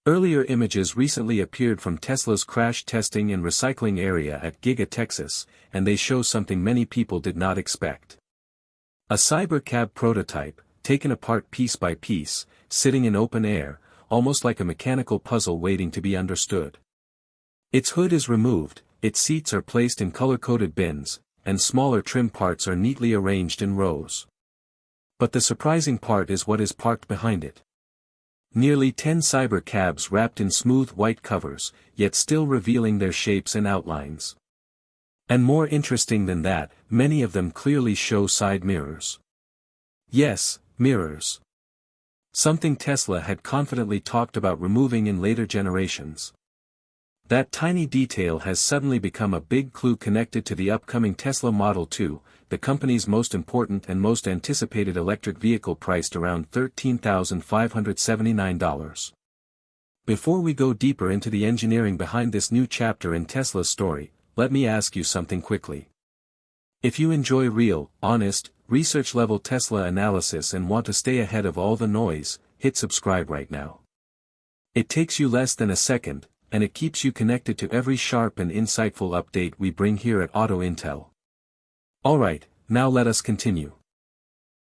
Earlier images recently appeared from Tesla's crash testing and recycling area at Giga Texas, and they show something many people did not expect. A cybercab prototype, taken apart piece by piece, sitting in open air, almost like a mechanical puzzle waiting to be understood. Its hood is removed, its seats are placed in color-coded bins, and smaller trim parts are neatly arranged in rows. But the surprising part is what is parked behind it. Nearly 10 cyber cabs wrapped in smooth white covers, yet still revealing their shapes and outlines. And more interesting than that, many of them clearly show side mirrors. Yes, mirrors. Something Tesla had confidently talked about removing in later generations. That tiny detail has suddenly become a big clue connected to the upcoming Tesla Model 2, the company's most important and most anticipated electric vehicle priced around $13,579. Before we go deeper into the engineering behind this new chapter in Tesla's story, let me ask you something quickly. If you enjoy real, honest, research-level Tesla analysis and want to stay ahead of all the noise, hit subscribe right now. It takes you less than a second, and it keeps you connected to every sharp and insightful update we bring here at Auto Intel. Alright, now let us continue.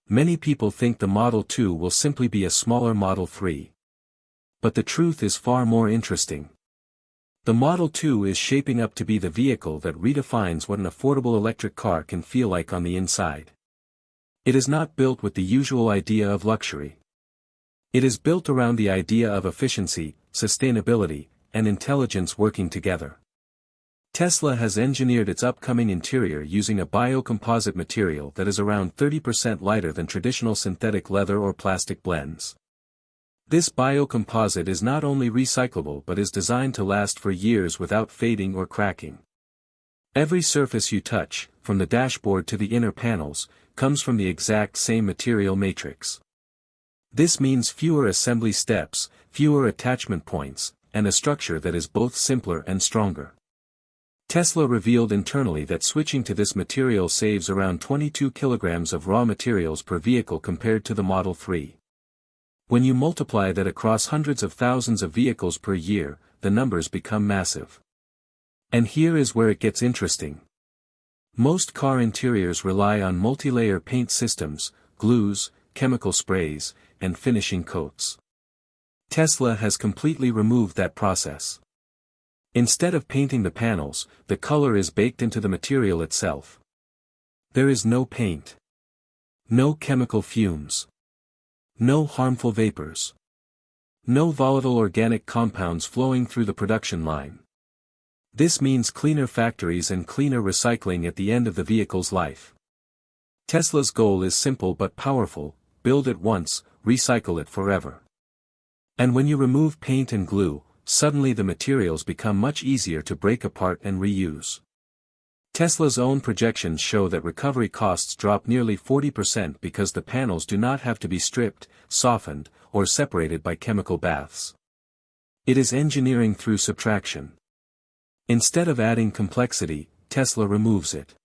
Many people think the Model 2 will simply be a smaller Model 3. But the truth is far more interesting. The Model 2 is shaping up to be the vehicle that redefines what an affordable electric car can feel like on the inside. It is not built with the usual idea of luxury. It is built around the idea of efficiency, sustainability, and intelligence working together. Tesla has engineered its upcoming interior using a biocomposite material that is around 30% lighter than traditional synthetic leather or plastic blends. This biocomposite is not only recyclable but is designed to last for years without fading or cracking. Every surface you touch, from the dashboard to the inner panels, comes from the exact same material matrix. This means fewer assembly steps, fewer attachment points, and a structure that is both simpler and stronger. Tesla revealed internally that switching to this material saves around 22 kilograms of raw materials per vehicle compared to the Model 3. When you multiply that across hundreds of thousands of vehicles per year, the numbers become massive. And here is where it gets interesting. Most car interiors rely on multi-layer paint systems, glues, chemical sprays, and finishing coats. Tesla has completely removed that process. Instead of painting the panels, the color is baked into the material itself. There is no paint. No chemical fumes. No harmful vapors. No volatile organic compounds flowing through the production line. This means cleaner factories and cleaner recycling at the end of the vehicle's life. Tesla's goal is simple but powerful: build it once, recycle it forever. And when you remove paint and glue, suddenly the materials become much easier to break apart and reuse. Tesla's own projections show that recovery costs drop nearly 40% because the panels do not have to be stripped, softened, or separated by chemical baths. It is engineering through subtraction. Instead of adding complexity, Tesla removes it.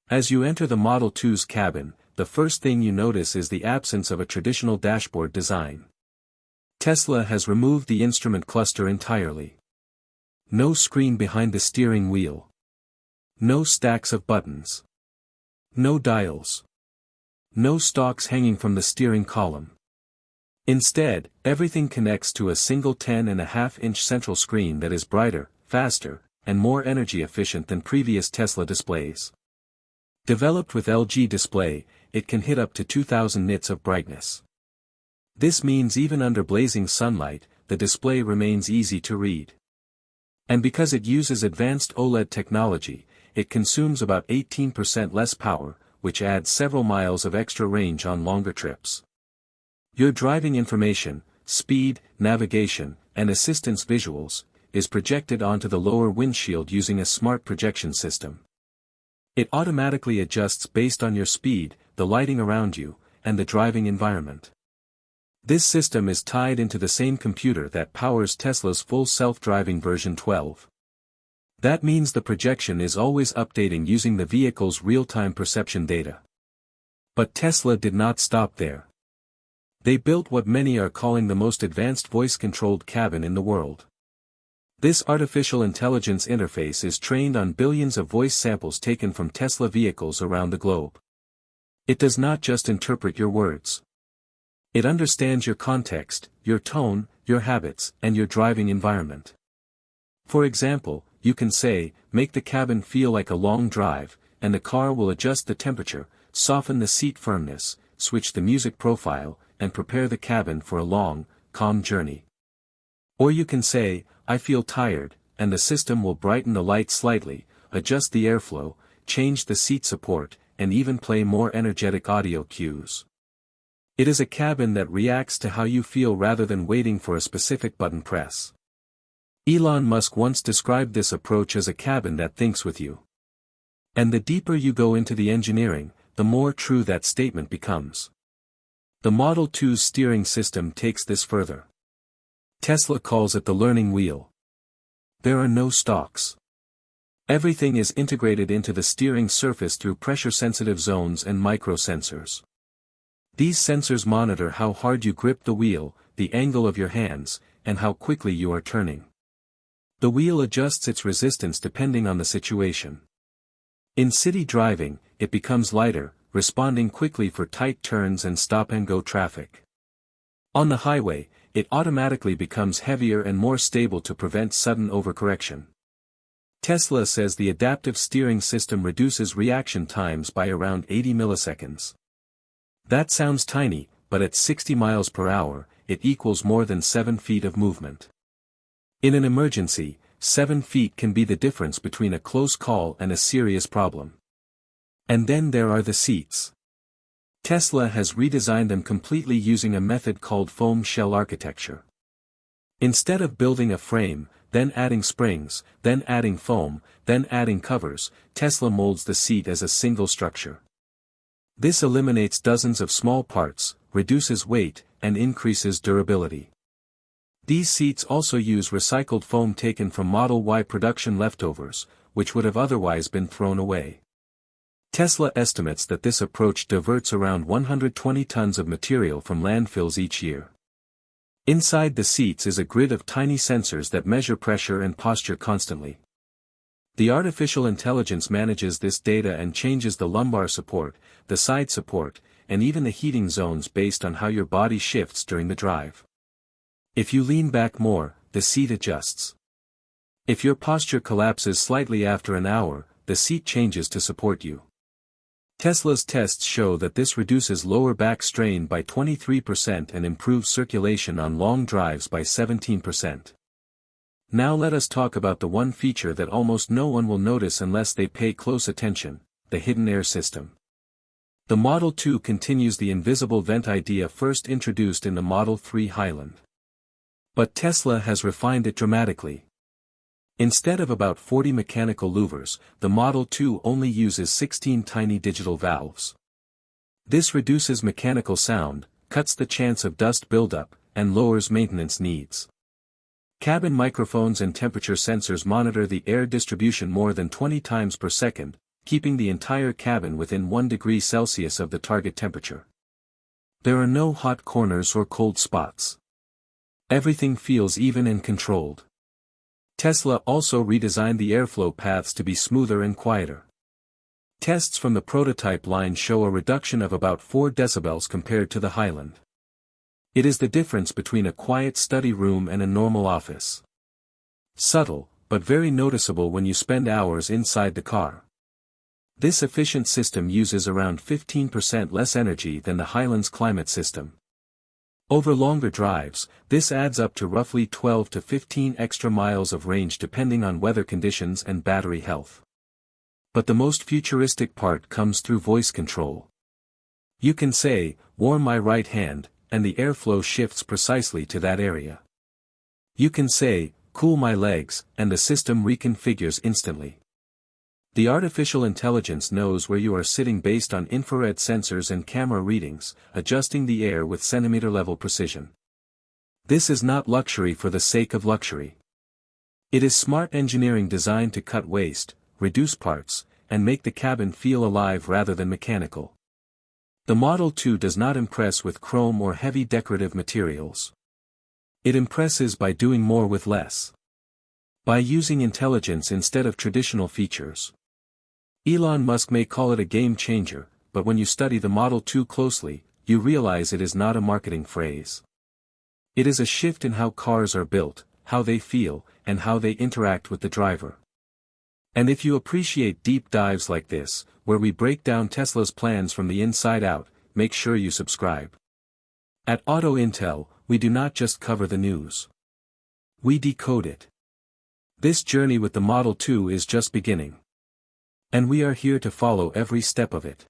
As you enter the Model 2's cabin, the first thing you notice is the absence of a traditional dashboard design. Tesla has removed the instrument cluster entirely. No screen behind the steering wheel. No stacks of buttons. No dials. No stalks hanging from the steering column. Instead, everything connects to a single 10.5-inch central screen that is brighter, faster, and more energy efficient than previous Tesla displays. Developed with LG Display, it can hit up to 2000 nits of brightness. This means even under blazing sunlight, the display remains easy to read. And because it uses advanced OLED technology, it consumes about 18% less power, which adds several miles of extra range on longer trips. Your driving information, speed, navigation, and assistance visuals, is projected onto the lower windshield using a smart projection system. It automatically adjusts based on your speed, the lighting around you, and the driving environment. This system is tied into the same computer that powers Tesla's full self-driving version 12. That means the projection is always updating using the vehicle's real-time perception data. But Tesla did not stop there. They built what many are calling the most advanced voice-controlled cabin in the world. This artificial intelligence interface is trained on billions of voice samples taken from Tesla vehicles around the globe. It does not just interpret your words. It understands your context, your tone, your habits, and your driving environment. For example, you can say, "Make the cabin feel like a long drive," and the car will adjust the temperature, soften the seat firmness, switch the music profile, and prepare the cabin for a long, calm journey. Or you can say, "I feel tired," and the system will brighten the light slightly, adjust the airflow, change the seat support, and even play more energetic audio cues. It is a cabin that reacts to how you feel rather than waiting for a specific button press. Elon Musk once described this approach as a cabin that thinks with you. And the deeper you go into the engineering, the more true that statement becomes. The Model 2's steering system takes this further. Tesla calls it the learning wheel. There are no stalks. Everything is integrated into the steering surface through pressure-sensitive zones and microsensors. These sensors monitor how hard you grip the wheel, the angle of your hands, and how quickly you are turning. The wheel adjusts its resistance depending on the situation. In city driving, it becomes lighter, responding quickly for tight turns and stop-and-go traffic. On the highway, it automatically becomes heavier and more stable to prevent sudden overcorrection. Tesla says the adaptive steering system reduces reaction times by around 80 milliseconds. That sounds tiny, but at 60 miles per hour, it equals more than 7 feet of movement. In an emergency, 7 feet can be the difference between a close call and a serious problem. And then there are the seats. Tesla has redesigned them completely using a method called foam shell architecture. Instead of building a frame, then adding springs, then adding foam, then adding covers, Tesla molds the seat as a single structure. This eliminates dozens of small parts, reduces weight, and increases durability. These seats also use recycled foam taken from Model Y production leftovers, which would have otherwise been thrown away. Tesla estimates that this approach diverts around 120 tons of material from landfills each year. Inside the seats is a grid of tiny sensors that measure pressure and posture constantly. The artificial intelligence manages this data and changes the lumbar support, the side support, and even the heating zones based on how your body shifts during the drive. If you lean back more, the seat adjusts. If your posture collapses slightly after an hour, the seat changes to support you. Tesla's tests show that this reduces lower back strain by 23% and improves circulation on long drives by 17%. Now let us talk about the one feature that almost no one will notice unless they pay close attention, the hidden air system. The Model 2 continues the invisible vent idea first introduced in the Model 3 Highland. But Tesla has refined it dramatically. Instead of about 40 mechanical louvers, the Model 2 only uses 16 tiny digital valves. This reduces mechanical sound, cuts the chance of dust buildup, and lowers maintenance needs. Cabin microphones and temperature sensors monitor the air distribution more than 20 times per second, keeping the entire cabin within 1 degree Celsius of the target temperature. There are no hot corners or cold spots. Everything feels even and controlled. Tesla also redesigned the airflow paths to be smoother and quieter. Tests from the prototype line show a reduction of about 4 decibels compared to the Highland. It is the difference between a quiet study room and a normal office. Subtle, but very noticeable when you spend hours inside the car. This efficient system uses around 15% less energy than the Highland's climate system. Over longer drives, this adds up to roughly 12 to 15 extra miles of range depending on weather conditions and battery health. But the most futuristic part comes through voice control. You can say, "Warm my right hand," and the airflow shifts precisely to that area. You can say, "Cool my legs," and the system reconfigures instantly. The artificial intelligence knows where you are sitting based on infrared sensors and camera readings, adjusting the air with centimeter-level precision. This is not luxury for the sake of luxury. It is smart engineering designed to cut waste, reduce parts, and make the cabin feel alive rather than mechanical. The Model 2 does not impress with chrome or heavy decorative materials. It impresses by doing more with less. By using intelligence instead of traditional features. Elon Musk may call it a game changer, but when you study the Model 2 closely, you realize it is not a marketing phrase. It is a shift in how cars are built, how they feel, and how they interact with the driver. And if you appreciate deep dives like this, where we break down Tesla's plans from the inside out, make sure you subscribe. At Auto Intel, we do not just cover the news. We decode it. This journey with the Model 2 is just beginning. And we are here to follow every step of it.